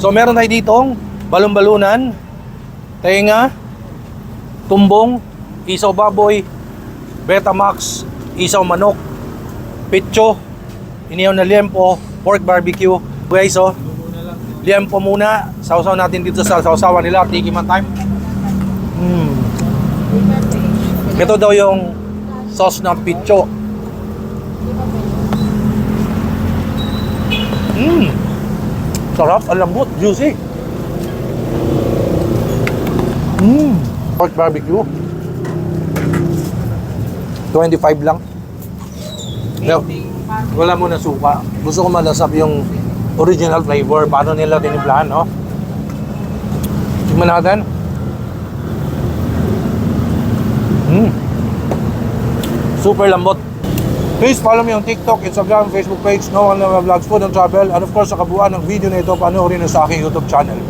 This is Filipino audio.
So meron tayo ditong balon-balunan, tenga, tumbong, isaw baboy, Betamax, isaw manok, pitcho, inihaw na liempo, pork barbecue. Guys, so liempo muna, sausaw natin dito sa sausawan nila, tikiman time. Ito daw yung sauce ng pitcho. Sarap, ang lambot, juicy. Pork barbecue. 25 lang. No, wala mo na suka. Gusto ko malasap yung original flavor. Paano nila tinimplahan, no? Tignan natin. Super lambot. Please follow me on TikTok, Instagram, Facebook page, No One Never Vlogs, Food and Travel, and of course sa kabuuan ng video na ito, panoorin na sa aking YouTube channel.